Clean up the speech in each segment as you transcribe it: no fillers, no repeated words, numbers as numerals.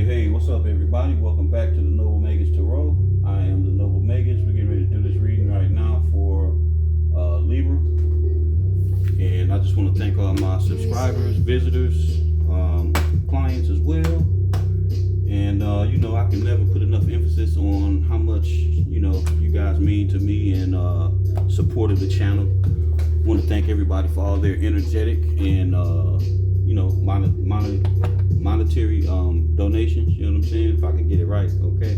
Hey, what's up, everybody? Welcome back to the Noble Magus Tarot. I am the Noble Magus. We're getting ready to do this reading right now for Libra. And I just want to thank all my subscribers, visitors, clients as well. And, I can never put enough emphasis on how much, you guys mean to me and support of the channel. I want to thank everybody for all their energetic and, monetary donations, you know what I'm saying, if I can get it right, okay?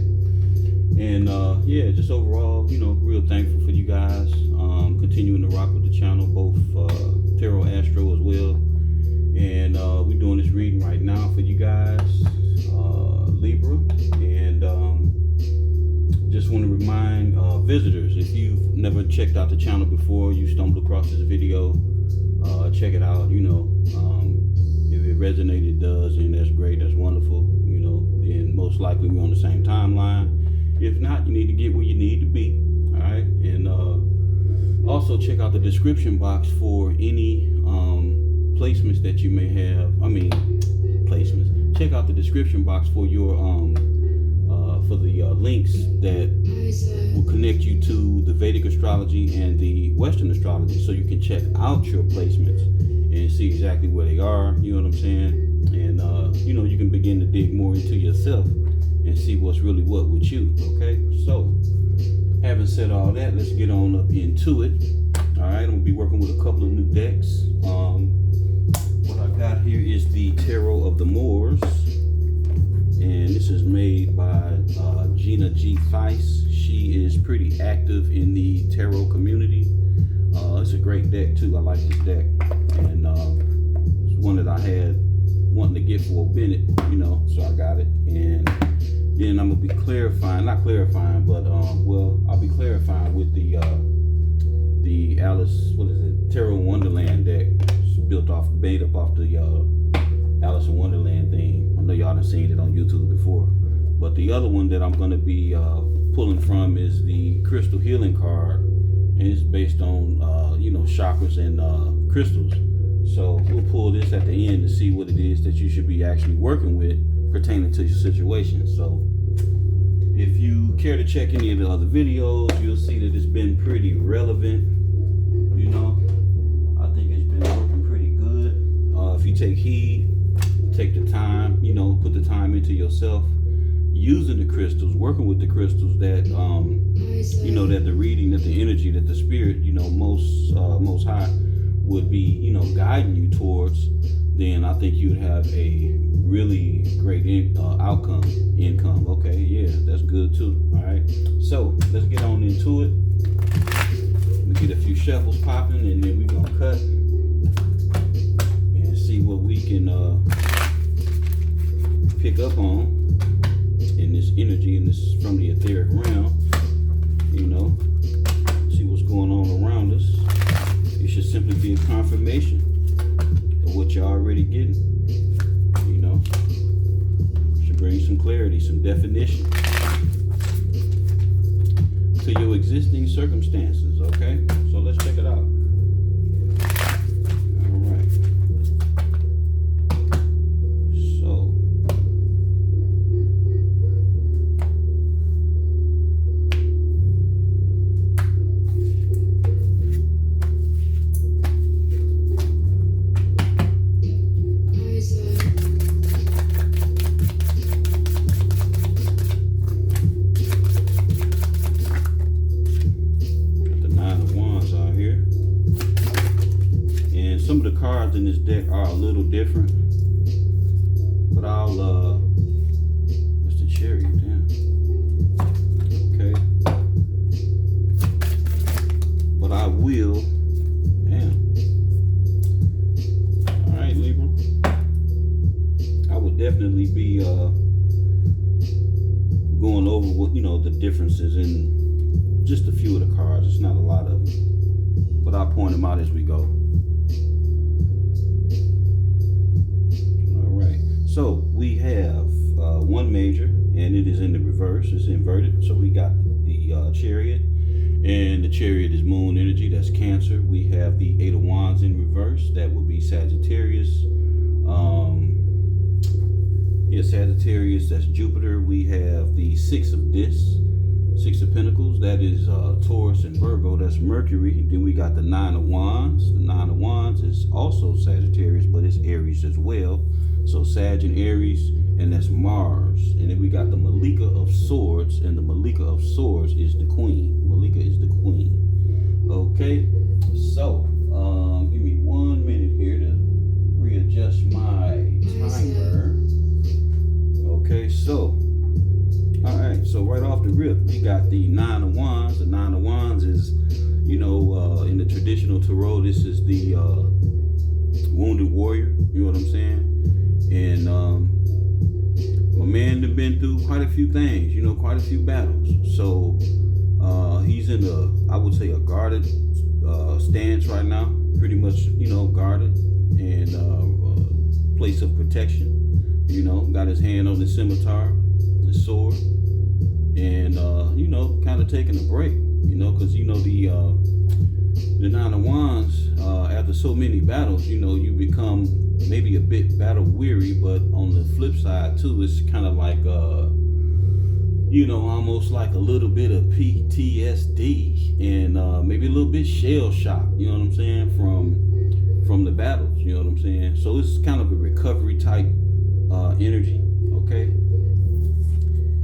And just overall, real thankful for you guys continuing to rock with the channel, both Tarro Astro as well. And we're doing this reading right now for you guys, Libra. And just want to remind visitors, if you've never checked out the channel before, you stumbled across this video, check it out. If it resonated, does, and that's great, that's wonderful, then most likely we're on the same timeline. If not, you need to get where you need to be. All right. And also check out the description box for any placements that you may have. Placements. Check out the description box for your for the links that will connect you to the Vedic astrology and the Western astrology, so you can check out your placements and see exactly where they are, you know what I'm saying? And, you can begin to dig more into yourself and see what's really what with you, okay? So, having said all that, let's get on up into it. All right, I'm going to be working with a couple of new decks. What I got here is the Tarot of the Moors. And this is made by Gina G. Feiss. She is pretty active in the tarot community. It's a great deck too. I like this deck, and it's one that I had wanting to get for a minute, so I got it. And then I'm gonna be clarifying, not clarifying, but I'll be clarifying with the Alice, Tarot Wonderland deck. It's made up off the Alice in Wonderland thing. I know y'all have seen it on YouTube before, but the other one that I'm gonna be pulling from is the Crystal Healing card. And it's based on, chakras and crystals. So we'll pull this at the end to see what it is that you should be actually working with pertaining to your situation. So if you care to check any of the other videos, you'll see that it's been pretty relevant. I think it's been working pretty good. If you take heed, take the time, put the time into yourself, using the crystals, working with the crystals that that the reading, that the energy, that the spirit, most high would be, guiding you towards, then I think you'd have a really great income. Okay, yeah, that's good too. All right, so let's get on into it. We get a few shuffles popping, and then we're gonna cut and see what we can pick up on in this energy, and this is from the etheric realm. See what's going on around us. It should simply be a confirmation of what you're already getting. Should bring some clarity, some definition to your existing circumstances. Okay, so let's check it out. All right. So. Some of the cards in this deck are a little different, but what's the Chariot? Damn. Okay. But I will, all right, Libra. I would definitely be going over what, the differences in just a few of the cards. It's not a lot of them, but I'll point them out as we go. So we have one major, and it is in the reverse. It's inverted. So we got the Chariot, and the Chariot is moon energy. That's Cancer. We have the Eight of Wands in reverse. That would be Sagittarius. Yeah, Sagittarius, that's Jupiter. We have the Six of Discs, Six of Pentacles, that is Taurus and Virgo, that's Mercury. Then we got the Nine of Wands. The Nine of Wands is also Sagittarius, but it's Aries as well. So Sag and Aries, and that's Mars. And then we got the Malika of Swords, and the Malika of Swords is the Queen. Malika is the Queen. Okay, so give me 1 minute here to readjust my timer. Okay, so alright, so right off the rip, we got the Nine of Wands. The Nine of Wands is, you know, in the traditional tarot, this is the wounded warrior, you know what I'm saying? And my man has been through quite a few things, you know, quite a few battles. So he's in I would say a guarded stance right now, pretty much, you know, guarded and place of protection. You know, got his hand on the scimitar, the sword, and you know, kind of taking a break. You know, because you know the Nine of Wands, after so many battles, you know, you become maybe a bit battle weary. But on the flip side too, it's kind of like you know, almost like a little bit of PTSD and maybe a little bit shell shock. You know what I'm saying, from the battles. You know what I'm saying. So it's kind of a recovery type energy, okay?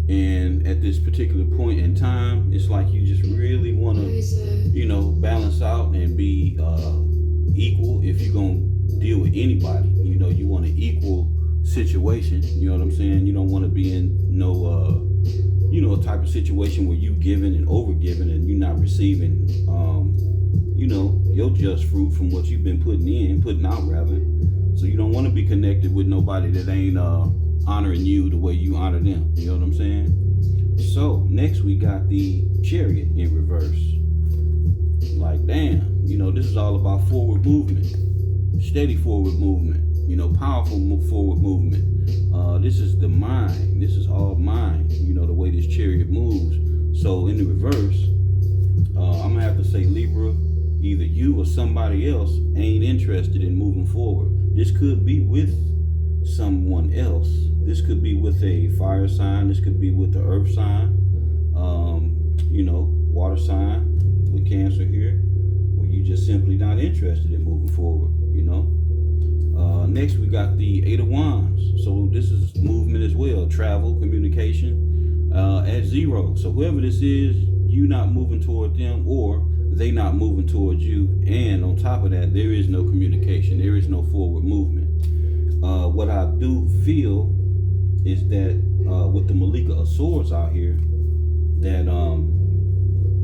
And at this particular point in time, it's like you just really want to, you know, balance out and be equal. If you're gonna deal with anybody, you know, you want an equal situation. You know what I'm saying? You don't want to be in no you know, a type of situation where you giving and over giving and you're not receiving you know, your just fruit from what you've been putting out rather. So you don't want to be connected with nobody that ain't honoring you the way you honor them. You know what I'm saying? So next we got the Chariot in reverse. Like, damn, you know, this is all about forward movement, steady forward movement, you know, powerful forward movement. This is the mind. This is all mind, you know, the way this Chariot moves. So in the reverse, I'm gonna have to say, Libra, either you or somebody else ain't interested in moving forward. This could be with someone else. This could be with a fire sign. This could be with the earth sign. You know, water sign with Cancer here, where you just simply not interested in moving forward, you know. Next we got the Eight of Wands. So this is movement as well, travel, communication, at zero. So whoever this is, you not moving toward them or they not moving towards you. And on top of that, there is no communication. There is no forward movement. What I do feel is that with the Malika of Swords out here, that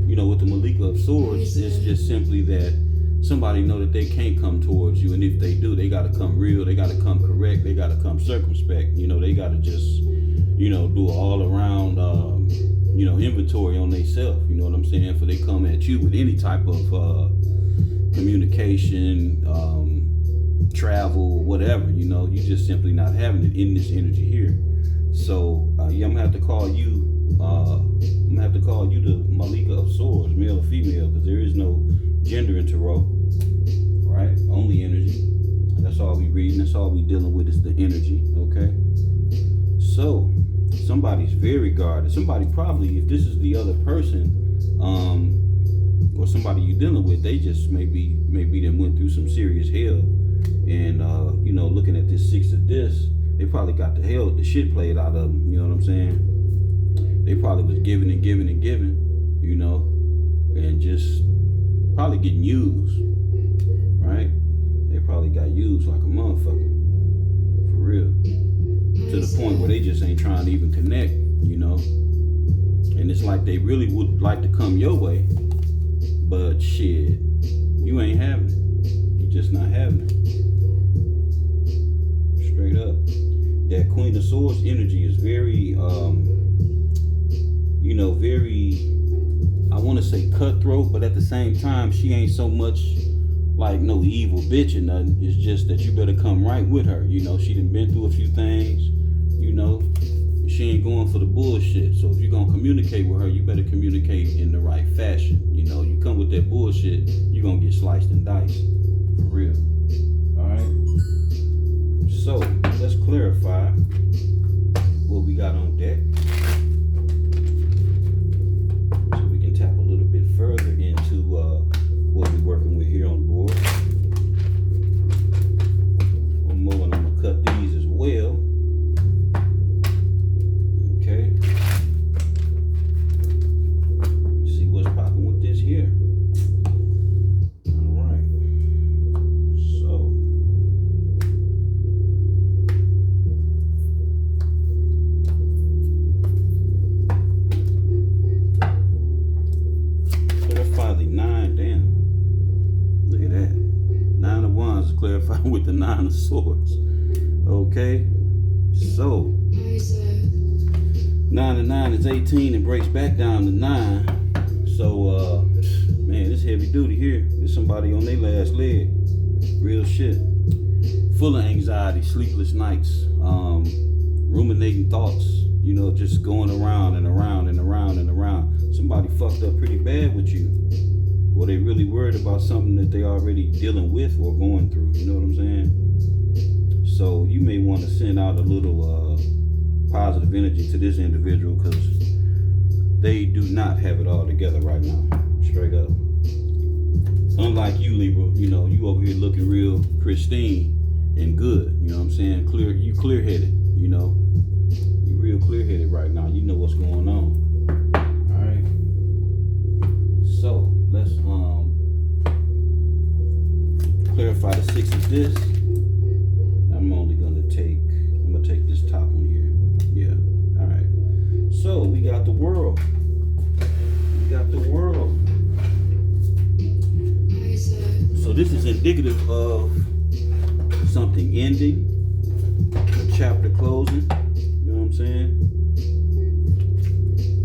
you know, with the Malika of Swords, it's just simply that somebody know that they can't come towards you, and if they do, they got to come real, they got to come correct, they got to come circumspect. You know, they got to just, you know, do an all around you know, inventory on themselves. You know what I'm saying? For they come at you with any type of communication, travel, whatever. You know, you just simply not having it in this energy here. So yeah, I'm gonna have to call you. I'm gonna have to call you the Malika of Swords, male or female, because there is no gender in tarot, right? Only energy. That's all we reading. That's all we dealing with is the energy. Okay. So somebody's very guarded. Somebody probably, if this is the other person, or somebody you're dealing with, they just maybe they went through some serious hell, and you know, looking at this Six of Discs, they probably got the shit played out of them. You know what I'm saying? They probably was giving and giving and giving, you know, and just probably getting used, right? They probably got used like a motherfucker, for real, to the point where they just ain't trying to even connect, you know. And it's like they really would like to come your way, but shit, you ain't having it. You just not having it. Straight up. That Queen of Swords energy is very, you know, very, I want to say cutthroat, but at the same time, she ain't so much like no evil bitch or nothing. It's just that you better come right with her. You know, she done been through a few things, you know. She ain't going for the bullshit. So if you're going to communicate with her, you better communicate in the right fashion. You know, you come with that bullshit, you're going to get sliced and diced. For real. All right? So, let's clarify. of Swords. Okay, so 9 and 9 is 18 and breaks back down to 9. So man, it's heavy duty here. There's somebody on their last leg. Real shit. Full of anxiety, sleepless nights, ruminating thoughts, you know, just going around and around and around and around. Somebody fucked up pretty bad with you. Or they really worried about something that they already dealing with or going through. You know what I'm saying? So you may want to send out a little positive energy to this individual, because they do not have it all together right now. Straight up. Unlike you, Libra, you know, you over here looking real pristine and good. You know what I'm saying? You clear-headed, you know. You real clear-headed right now. You know what's going on. Alright. So let's clarify the 6 of this. I'm gonna take this top one here. Yeah. Alright. So we got the World. So this is indicative of something ending, a chapter closing, you know what I'm saying?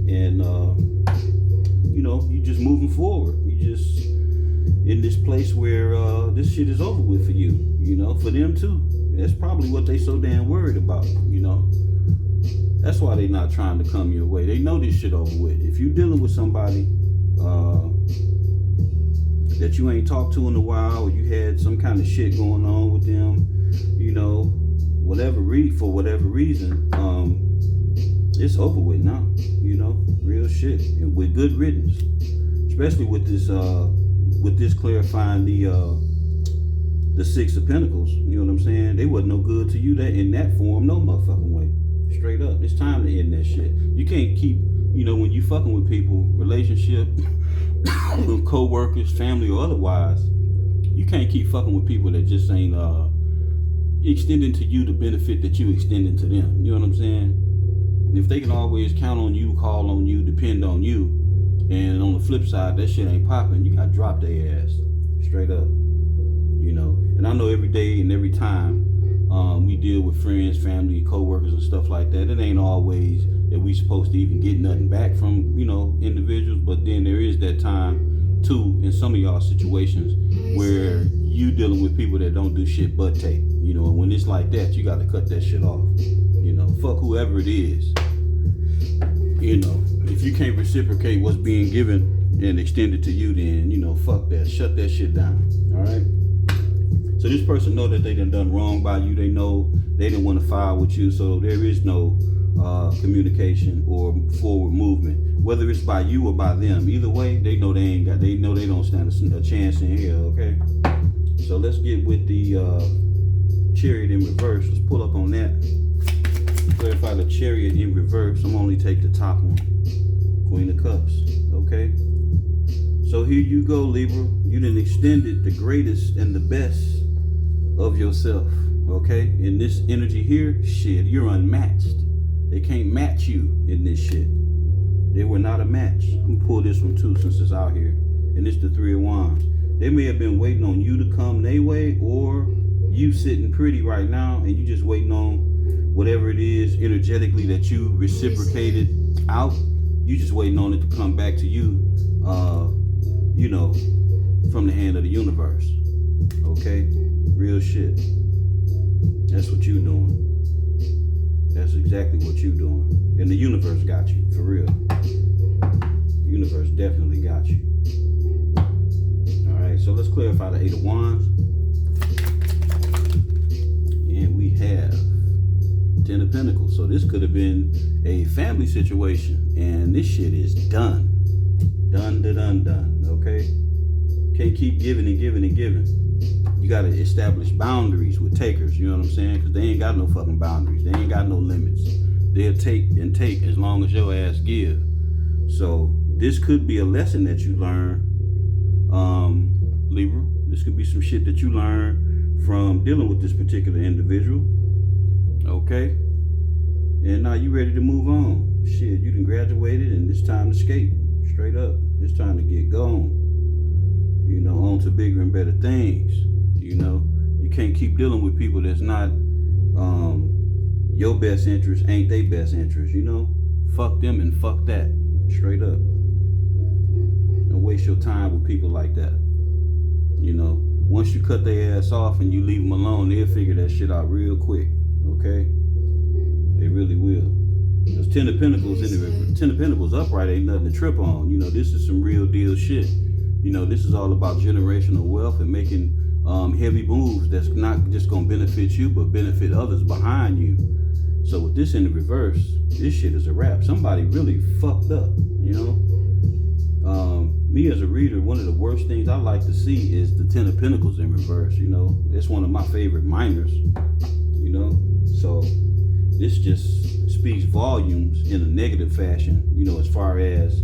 And you know, you just moving forward. You just in this place where this shit is over with for you, you know, for them too. That's probably what they so damn worried about, you know. That's why they not trying to come your way. They know this shit over with. If you dealing with somebody that you ain't talked to in a while, or you had some kind of shit going on with them, you know, for whatever reason, it's over with now, you know, real shit, and with good riddance, especially with this clarifying the 6 of Pentacles. You know what I'm saying? They wasn't no good to you in that form, no motherfucking way. Straight up, it's time to end that shit. You can't keep, you know, when you fucking with people, relationship, co-workers, family, or otherwise, you can't keep fucking with people that just ain't extending to you the benefit that you extending to them. You know what I'm saying? And if they can always count on you, call on you, depend on you, and on the flip side, that shit ain't popping, you gotta drop their ass. Straight up. You know? And I know every day and every time we deal with friends, family, co-workers, and stuff like that, it ain't always that we supposed to even get nothing back from, you know, individuals. But then there is that time too, in some of y'all situations, where you dealing with people that don't do shit but take, you know. And when it's like that, you got to cut that shit off, you know. Fuck whoever it is, you know. If you can't reciprocate what's being given and extended to you, then, you know, fuck that, shut that shit down. All right. So this person know that they done wrong by you. They know they didn't want to file with you, so there is no communication or forward movement, whether it's by you or by them. Either way, they know they don't stand a chance in here. Okay, so let's get with the Chariot in reverse. Let's pull up on that. Clarify the Chariot in reverse. I'm only take the top one, Queen of Cups. Okay, so here you go, Libra. You done extended the greatest and the best of yourself. Okay, in this energy here, shit, you're unmatched. They can't match you in this shit. They were not a match. I'm gonna pull this one too, since it's out here. And it's the 3 of Wands. They may have been waiting on you to come their way, or you sitting pretty right now and you just waiting on whatever it is energetically that you reciprocated out. You just waiting on it to come back to you, you know, from the hand of the universe. Okay, real shit. That's what you doing. That's exactly what you doing. And the universe got you, for real. The universe definitely got you. Alright, so let's clarify the 8 of Wands. And we have 10 of Pentacles. So this could have been a family situation. And this shit is done. Done. Okay? Can't keep giving and giving and giving. You got to establish boundaries with takers, you know what I'm saying? Because they ain't got no fucking boundaries. They ain't got no limits. They'll take and take as long as your ass give. So this could be a lesson that you learn, Libra. This could be some shit that you learn from dealing with this particular individual. Okay? And now you ready to move on. Shit, you done graduated and it's time to skate. Straight up. It's time to get gone. You know, on to bigger and better things. You know, you can't keep dealing with people that's not your best interest, ain't they best interest, you know? Fuck them and fuck that. Straight up. Don't waste your time with people like that. You know, once you cut their ass off and you leave them alone, they'll figure that shit out real quick. Okay? They really will. Because 10 of Pentacles in the 10 of Pentacles upright ain't nothing to trip on. You know, this is some real deal shit. You know, this is all about generational wealth and making heavy moves that's not just gonna benefit you, but benefit others behind you. So with this in the reverse, this shit is a wrap. Somebody really fucked up, you know? Me as a reader, one of the worst things I like to see is the 10 of Pentacles in reverse, you know? It's one of my favorite minors, you know? So this just speaks volumes in a negative fashion, you know, as far as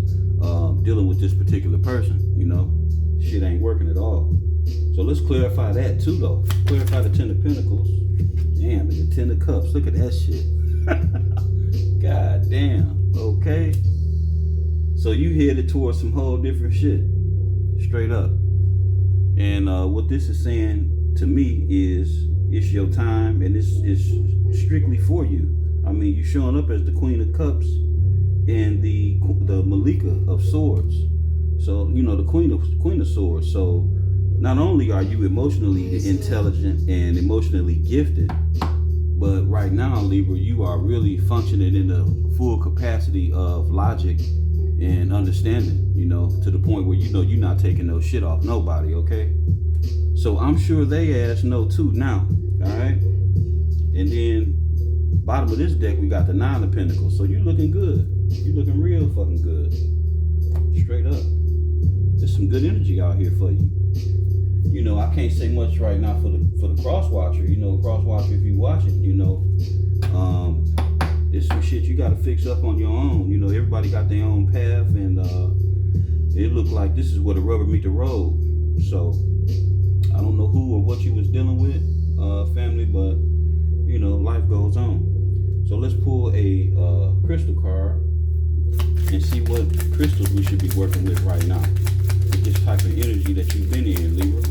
dealing with this particular person, you know? Shit ain't working at all. So let's clarify that too, though. Clarify the 10 of Pentacles. Damn, and the 10 of Cups. Look at that shit. God damn. Okay. So you headed towards some whole different shit. Straight up. And what this is saying to me is it's your time and it's strictly for you. I mean, you showing up as the Queen of Cups and the Malika of Swords. So, you know, the Queen of Swords. So not only are you emotionally intelligent and emotionally gifted, but right now, Libra, you are really functioning in the full capacity of logic and understanding, you know, to the point where you know you're not taking no shit off nobody, okay? So I'm sure they ass know too now, all right? And then bottom of this deck, we got the 9 of Pentacles. So you looking good. You looking real fucking good. Straight up. There's some good energy out here for you. You know, I can't say much right now for the cross watcher. You know, cross watcher, if you watching, you know, it's some shit you got to fix up on your own. You know, everybody got their own path, and it looked like this is where the rubber meet the road. So I don't know who or what you was dealing with, family, but you know, life goes on. So let's pull a crystal card and see what crystals we should be working with right now. With this type of energy that you've been in, Libra.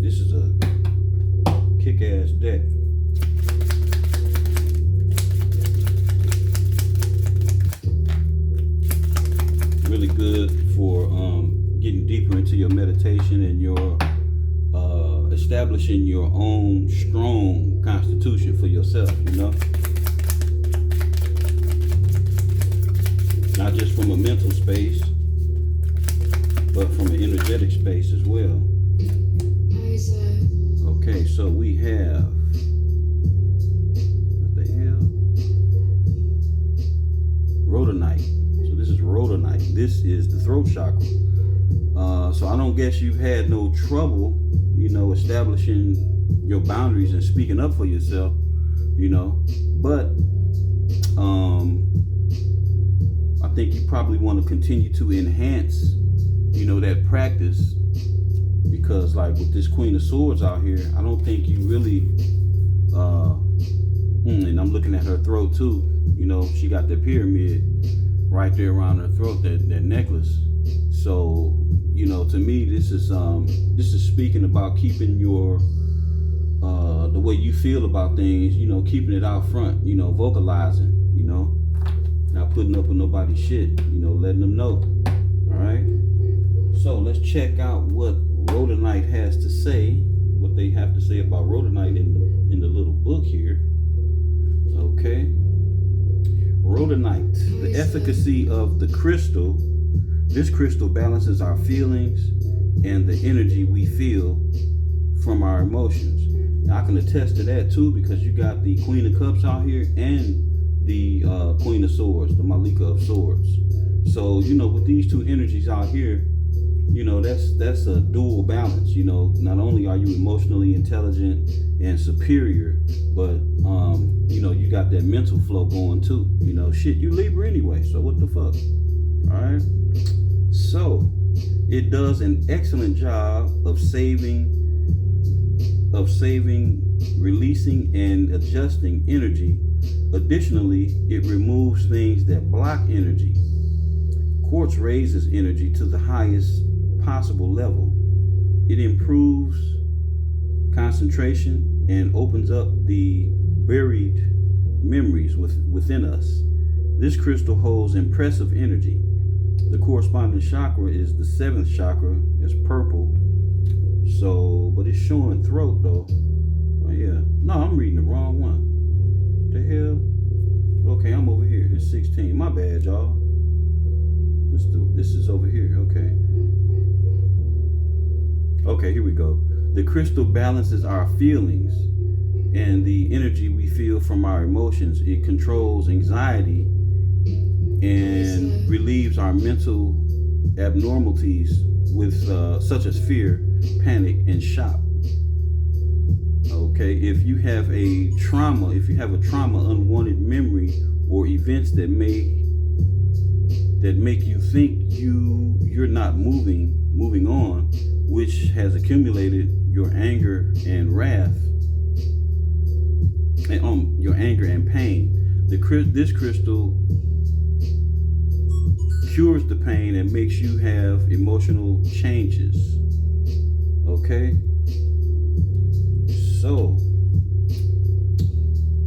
This is a kick-ass deck. Really good for getting deeper into your meditation and your establishing your own strong constitution for yourself, you know? Not just from a mental space, but from an energetic space as well. Okay, so we have, what the hell? Rhodonite. So this is Rhodonite. This is the throat chakra. So I don't guess you've had no trouble, you know, establishing your boundaries and speaking up for yourself, you know. But I think you probably want to continue to enhance, you know, that practice, because like with this Queen of Swords out here, I don't think you really and I'm looking at her throat too, you know, she got that pyramid right there around her throat, that necklace. So, you know, to me this is speaking about keeping your the way you feel about things, you know, keeping it out front, you know, vocalizing, you know, not putting up with nobody's shit, you know, letting them know. All right. So let's check out what Rhodonite has to say, what they have to say about Rhodonite in the little book here. Okay. Rhodonite, the efficacy of the crystal. This crystal balances our feelings and the energy we feel from our emotions. Now, I can attest to that too, because you got the Queen of Cups out here and the Queen of Swords, the Malika of Swords. So, you know, with these two energies out here, you know, that's a dual balance. You know, not only are you emotionally intelligent and superior, but you know, you got that mental flow going too. You know, shit, you Libra anyway, so what the fuck? All right. So it does an excellent job of saving, releasing, and adjusting energy. Additionally, it removes things that block energy. Quartz raises energy to the highest possible level. It improves concentration, and opens up the buried memories within us. This crystal holds impressive energy. The corresponding chakra is the 7th chakra. It's purple. So, but it's showing throat though. Oh yeah. No, I'm reading the wrong one. The hell? Okay, I'm over here. It's 16. My bad, y'all. This is over here. Okay. Okay, here we go. The crystal balances our feelings and the energy we feel from our emotions. It controls anxiety and relieves our mental abnormalities with such as fear, panic, and shock. Okay, if you have a trauma, unwanted memory, or events that make you think you're not moving on, which has accumulated your anger and wrath, and your anger and pain. This crystal cures the pain and makes you have emotional changes. Okay? So,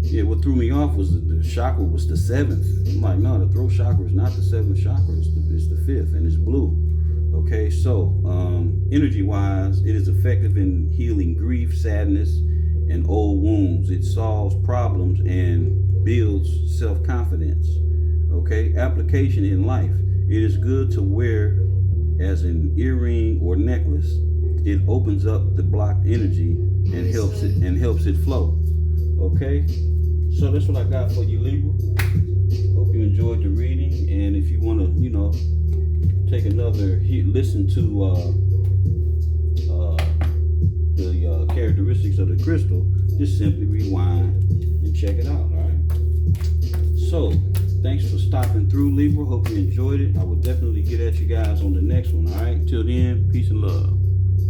yeah, what threw me off was the chakra was the 7th. I'm like, no, the throat chakra is not the 7th chakra, it's the 5th, and it's blue. Okay, so energy-wise, it is effective in healing grief, sadness, and old wounds. It solves problems and builds self-confidence. Okay, application in life. It is good to wear as an earring or necklace. It opens up the blocked energy and helps it flow. Okay, so that's what I got for you, Libra. Hope you enjoyed the reading, and if you want to, take another listen to the characteristics of the crystal, just simply rewind and check it out. All right. So, thanks for stopping through, Libra. Hope you enjoyed it. I will definitely get at you guys on the next one. All right. Till then, peace and love.